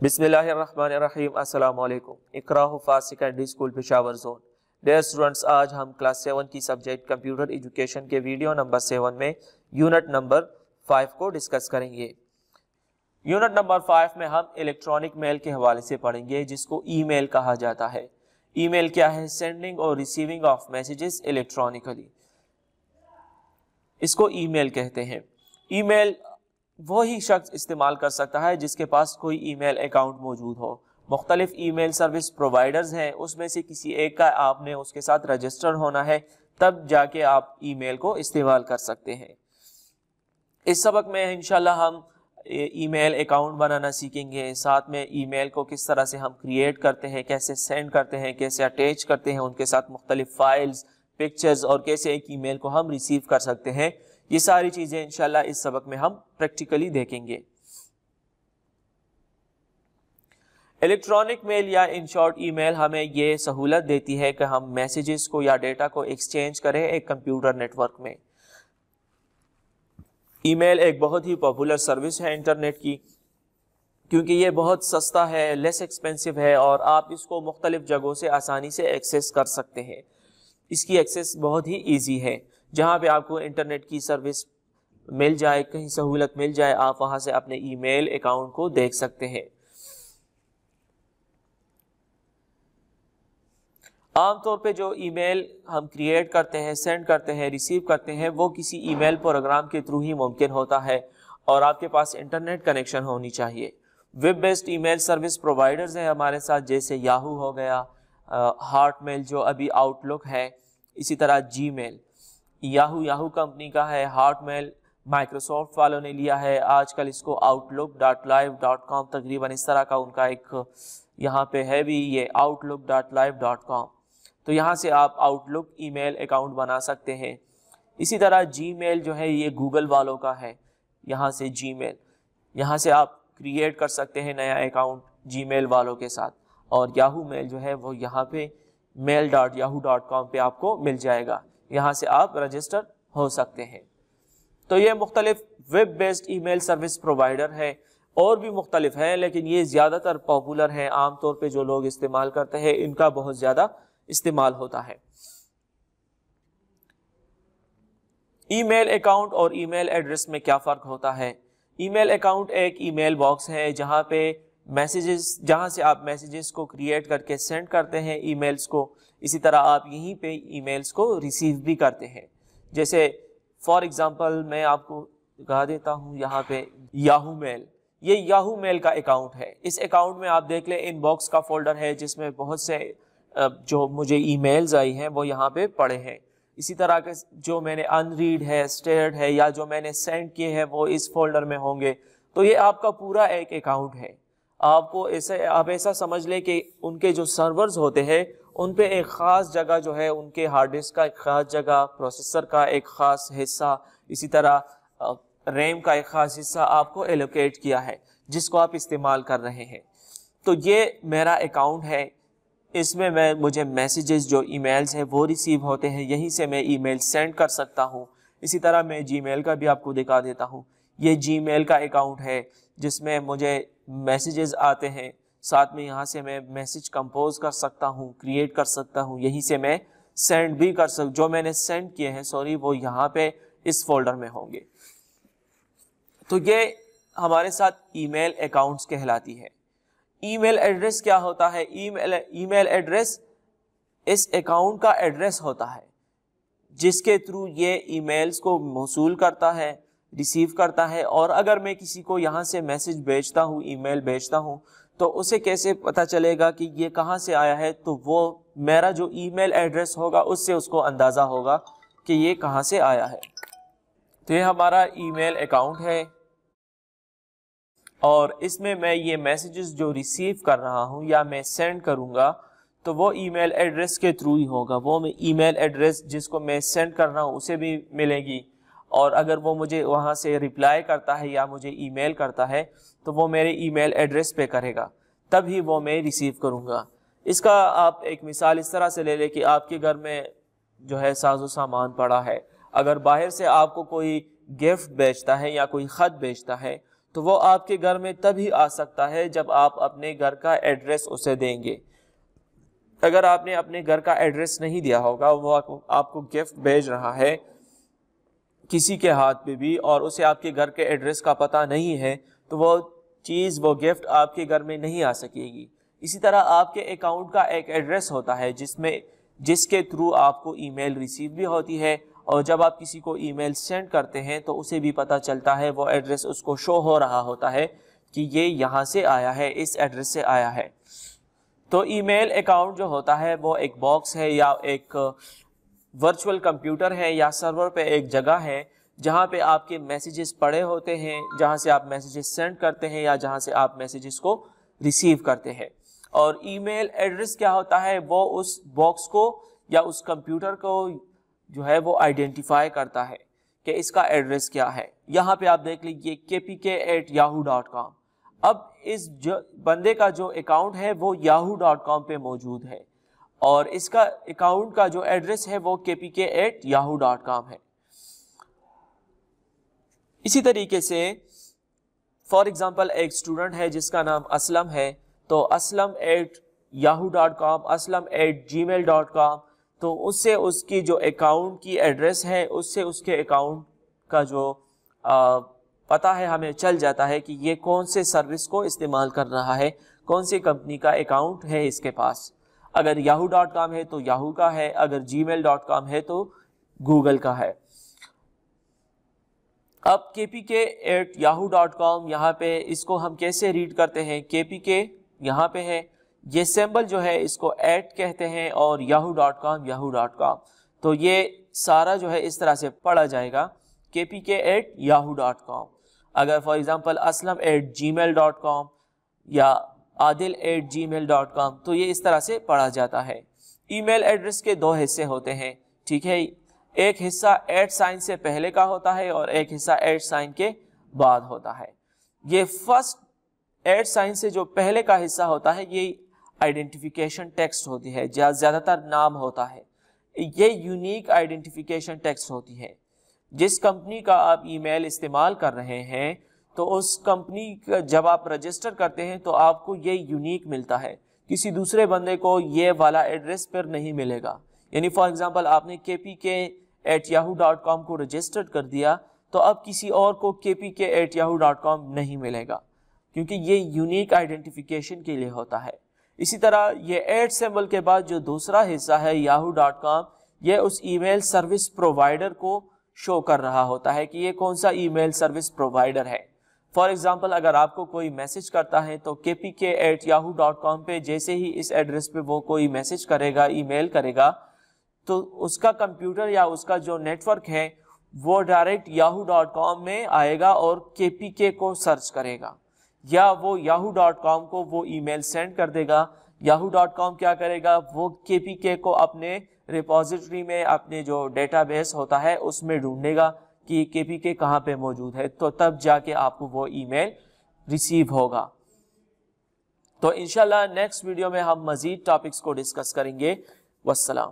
بسم اللہ الرحمن الرحیم۔ السلام علیکم۔ Iqra Huffaz secondary school Peshawar zone. Dear students, آج ہم کلاس 7 کی سبجیکٹ کمپیوٹر ایجوکیشن کے ویڈیو نمبر 7 میں یونٹ نمبر 5 کو ڈسکس کریں گے۔ یونٹ نمبر 5 میں ہم الیکٹرانک میل کے حوالے سے پڑھیں گے، جس کو ای میل کہا جاتا ہے۔ ای میل کیا ہے؟ سینڈنگ اور ریسیونگ آف میسیجز الیکٹرانکلی، اس کو ای میل کہتے ہیں۔ ای میل وہی شخص استعمال کر سکتا ہے جس کے پاس کوئی ای میل اکاؤنٹ موجود ہو۔ مختلف ای میل سروس پرووائڈرز ہیں، اس میں سے کسی ایک کا آپ نے اس کے ساتھ رجسٹر ہونا ہے، تب جا کے آپ ای میل کو استعمال کر سکتے ہیں۔ اس سبق میں انشاءاللہ ہم ای میل اکاؤنٹ بنانا سیکھیں گے، ساتھ میں ای میل کو کس طرح سے ہم کریٹ کرتے ہیں، کیسے سینڈ کرتے ہیں، کیسے اٹیچ کرتے ہیں ان کے ساتھ مختلف فائلز، پکچرز، اور کیسے ایک ای میل کو ہم ریسیو کر سکتے ہیں۔ یہ ساری چیزیں انشاءاللہ اس سبق میں ہم پریکٹیکلی دیکھیں گے۔ الیکٹرانک میل یا ان شارٹ ای میل ہمیں یہ سہولت دیتی ہے کہ ہم میسیجز کو یا ڈیٹا کو ایکسچینج کریں ایک کمپیوٹر نیٹ ورک میں۔ ای میل ایک بہت ہی پاپولر سروس ہے انٹرنیٹ کی، کیونکہ یہ بہت سستا ہے، لیس ایکسپینسو ہے، اور آپ اس کو مختلف جگہوں سے آسانی سے ایکسیس کر سکتے ہیں۔ اس کی ایکسیس بہت ہی ایزی ہے، جہاں پہ آپ کو انٹرنیٹ کی سروس مل جائے، کہیں سہولت مل جائے، آپ وہاں سے اپنے ای میل اکاؤنٹ کو دیکھ سکتے ہیں۔ عام طور پہ جو ای میل ہم کریٹ کرتے ہیں، سینڈ کرتے ہیں، ریسیو کرتے ہیں، وہ کسی ای میل پروگرام کے تھرو ہی ممکن ہوتا ہے، اور آپ کے پاس انٹرنیٹ کنیکشن ہونی چاہیے۔ ویب بیسڈ ای میل سروس پرووائڈرز ہیں ہمارے ساتھ، جیسے یاہو ہو گیا، ہارٹ میل جو ابھی آؤٹ لک ہے، اسی طرح جی میل۔ یاہو کمپنی کا ہے، ہارٹ میل مائکروسافٹ والوں نے لیا ہے، آج کل اس کو outlook.live.com تقریباً اس طرح کا ان کا ایک یہاں پہ ہے بھی، یہ outlook.live.com، تو یہاں سے آپ آؤٹ لک ای میل اکاؤنٹ بنا سکتے ہیں۔ اسی طرح جی میل جو ہے یہ گوگل والوں کا ہے، یہاں سے جی میل، یہاں سے آپ کریٹ کر سکتے ہیں نیا اکاؤنٹ جی میل والوں کے ساتھ، اور یاہو میل جو ہے وہ یہاں پہ mail.yahoo.com پہ آپ کو مل جائے گا، یہاں سے آپ رجسٹر ہو سکتے ہیں۔ تو یہ مختلف ویب بیسڈ ای میل سروس پرووائڈر ہے، اور بھی مختلف ہیں، لیکن یہ زیادہ تر پاپولر ہیں، عام طور پہ جو لوگ استعمال کرتے ہیں ان کا بہت زیادہ استعمال ہوتا ہے۔ ای میل اکاؤنٹ اور ای میل ایڈریس میں کیا فرق ہوتا ہے؟ ای میل اکاؤنٹ ایک ای میل باکس ہے جہاں سے آپ میسیجز کو کریٹ کر کے سینڈ کرتے ہیں ای میلز کو، اسی طرح آپ یہیں پہ ای میلز کو ریسیو بھی کرتے ہیں۔ جیسے فار ایگزامپل میں آپ کو دکھا دیتا ہوں، یہاں پہ یاہو میل، یہ یاہو میل کا اکاؤنٹ ہے۔ اس اکاؤنٹ میں آپ دیکھ لیں ان باکس کا فولڈر ہے، جس میں بہت سے جو مجھے ای میلز آئی ہیں وہ یہاں پہ پڑے ہیں۔ اسی طرح کے جو میں نے ان ریڈ ہے، اسٹیئرڈ ہے، یا جو میں نے سینڈ کیے ہیں وہ اس فولڈر میں ہوں گے۔ تو یہ آپ کا پورا ایک اکاؤنٹ ہے۔ آپ ایسا سمجھ لیں کہ ان کے جو سرورز ہوتے ہیں ان پہ ایک خاص جگہ جو ہے، ان کے ہارڈ ڈسک کا ایک خاص جگہ، پروسیسر کا ایک خاص حصہ، اسی طرح ریم کا ایک خاص حصہ آپ کو ایلوکیٹ کیا ہے، جس کو آپ استعمال کر رہے ہیں۔ تو یہ میرا اکاؤنٹ ہے، اس میں مجھے میسیجز جو ای میلز ہیں وہ ریسیو ہوتے ہیں، یہیں سے میں ای میل سینڈ کر سکتا ہوں۔ اسی طرح میں جی میل کا بھی آپ کو دکھا دیتا ہوں، یہ جی میل کا اکاؤنٹ ہے جس میں مجھے میسیجز آتے ہیں، ساتھ میں یہاں سے میں میسیج کمپوز کر سکتا ہوں، کریٹ کر سکتا ہوں، یہیں سے میں سینڈ بھی کر سکتا، جو میں نے سینڈ کیے ہیں وہ یہاں پہ اس فولڈر میں ہوں گے۔ تو یہ ہمارے ساتھ ای میل اکاؤنٹس کہلاتی ہے۔ ای میل ایڈریس کیا ہوتا ہے؟ ای میل ایڈریس اس اکاؤنٹ کا ایڈریس ہوتا ہے جس کے تھرو یہ ای میلز کو موصول کرتا ہے، ریسیو کرتا ہے، اور اگر میں کسی کو یہاں سے میسج بھیجتا ہوں، ای میل بھیجتا ہوں، تو اسے کیسے پتہ چلے گا کہ یہ کہاں سے آیا ہے؟ تو وہ میرا جو ای میل ایڈریس ہوگا اس سے اس کو اندازہ ہوگا کہ یہ کہاں سے آیا ہے۔ تو یہ ہمارا ای میل اکاؤنٹ ہے، اور اس میں یہ میسیجز جو ریسیو کر رہا ہوں یا میں سینڈ کروں گا تو وہ ای میل ایڈریس کے تھرو ہی ہوگا۔ وہ ای میل ایڈریس جس کو میں سینڈ کر رہا ہوں اسے بھی ملے گی، اور اگر وہ مجھے وہاں سے ریپلائی کرتا ہے یا مجھے ای میل کرتا ہے تو وہ میرے ای میل ایڈریس پہ کرے گا، تب ہی وہ میں ریسیو کروں گا۔ اس کا آپ ایک مثال اس طرح سے لے لیں کہ آپ کے گھر میں جو ہے ساز و سامان پڑا ہے، اگر باہر سے آپ کو کوئی گفٹ بیچتا ہے یا کوئی خط بیچتا ہے تو وہ آپ کے گھر میں تبھی آ سکتا ہے جب آپ اپنے گھر کا ایڈریس اسے دیں گے. اگر آپ نے اپنے گھر کا ایڈریس نہیں دیا ہوگا, وہ آپ کو گفٹ بھیج رہا ہے کسی کے ہاتھ پہ بھی اور اسے آپ کے گھر کے ایڈریس کا پتہ نہیں ہے, تو وہ چیز, وہ گفٹ آپ کے گھر میں نہیں آ سکے گی. اسی طرح آپ کے اکاؤنٹ کا ایک ایڈریس ہوتا ہے جس کے تھرو آپ کو ای میل ریسیو بھی ہوتی ہے, اور جب آپ کسی کو ای میل سینڈ کرتے ہیں تو اسے بھی پتہ چلتا ہے, وہ ایڈریس اس کو شو ہو رہا ہوتا ہے کہ یہ یہاں سے آیا ہے, اس ایڈریس سے آیا ہے. تو ای میل اکاؤنٹ جو ہوتا ہے وہ ایک باکس ہے یا ایک ورچوئل کمپیوٹر ہے یا سرور پہ ایک جگہ ہے جہاں پہ آپ کے میسیجز پڑے ہوتے ہیں, جہاں سے آپ میسیجز سینڈ کرتے ہیں یا جہاں سے آپ میسیجز کو ریسیو کرتے ہیں. اور ای میل ایڈریس کیا ہوتا ہے, وہ اس باکس کو یا اس کمپیوٹر کو جو ہے وہ آئیڈینٹیفائی کرتا ہے کہ اس کا ایڈریس کیا ہے. یہاں پہ آپ دیکھ لیجئے kpk@yahoo.com. اب اس بندے کا جو اکاؤنٹ ہے وہ yahoo.com پہ موجود ہے اور اس کا اکاؤنٹ کا جو ایڈریس ہے وہ kpk@yahoo.com ہے. اسی طریقے سے فار ایگزامپل ایک اسٹوڈنٹ ہے جس کا نام اسلم ہے, تو aslam@yahoo.com, aslam@gmail.com, تو اس سے اس کی جو اکاؤنٹ کی ایڈریس ہے اس سے اس کے اکاؤنٹ کا جو پتہ ہے ہمیں چل جاتا ہے کہ یہ کون سے سروس کو استعمال کر رہا ہے, کون سی کمپنی کا اکاؤنٹ ہے اس کے پاس. اگر yahoo.com ہے تو یاہو کا ہے, اگر gmail.com ہے تو گوگل کا ہے. اب kpk@yahoo.com, یہاں پہ اس کو ہم کیسے ریڈ کرتے ہیں, kpk یہاں پہ ہے, یہ سمبل جو ہے اس کو ایٹ کہتے ہیں, اور yahoo.com. تو یہ سارا جو ہے اس طرح سے پڑھا جائے گا kpk@yahoo.com. اگر فار ایگزامپل aslam@gmail.com یا adil@gmail.com, تو یہ اس طرح سے پڑھا جاتا ہے. ای میل ایڈریس کے دو حصے ہوتے ہیں, ٹھیک ہے. ایک حصہ ایٹ سائن سے پہلے کا ہوتا ہے اور ایک حصہ ایٹ سائن کے بعد ہوتا ہے. یہ فرسٹ ایٹ سائن سے جو پہلے کا حصہ ہوتا ہے یہ آئیڈینٹیفیکیشن ٹیکسٹ ہوتی ہے, زیادہ تر نام ہوتا ہے. یہ یونیک آئیڈینٹیفیکیشن ٹیکسٹ ہوتی ہے. جس کمپنی کا آپ ای میل استعمال کر رہے ہیں تو اس کمپنی کا جب آپ رجسٹر کرتے ہیں تو آپ کو یہ یونیک ملتا ہے, کسی دوسرے بندے کو یہ والا ایڈریس پر نہیں ملے گا. یعنی فار ایگزامپل آپ نے kpk@yahoo.com کو رجسٹر کر دیا تو اب کسی اور کو kpk@yahoo.com نہیں ملے گا, کیونکہ یہ یونیک آئیڈینٹیفیکیشن کے لیے ہوتا ہے. اسی طرح یہ ایٹ سمبل کے بعد جو دوسرا حصہ ہے yahoo.com, یہ اس ای میل سروس پرووائڈر کو شو کر رہا ہوتا ہے کہ یہ کون سا ای میل سروس پرووائڈر ہے. فار ایگزامپل اگر آپ کو کوئی میسج کرتا ہے تو kpk@yahoo.com پہ جیسے ہی اس ایڈریس پہ وہ کوئی میسج کرے گا, ای میل کرے گا, تو اس کا کمپیوٹر یا اس کا جو نیٹ ورک ہے وہ ڈائریکٹ yahoo.com میں آئے گا اور kpk کو سرچ کرے گا, یا وہ yahoo.com کو وہ ای میل سینڈ کر دے گا. yahoo.com کیا کرے گا, وہ kpk کو اپنے ریپوزیٹری میں, اپنے جو ڈیٹا بیس ہوتا ہے اس میں ڈھونڈے گا کہ kpk کہاں پہ موجود ہے, تو تب جا کے آپ کو وہ ای میل ریسیو ہوگا. تو انشاءاللہ نیکسٹ ویڈیو میں ہم مزید ٹاپکس کو ڈسکس کریں گے. والسلام.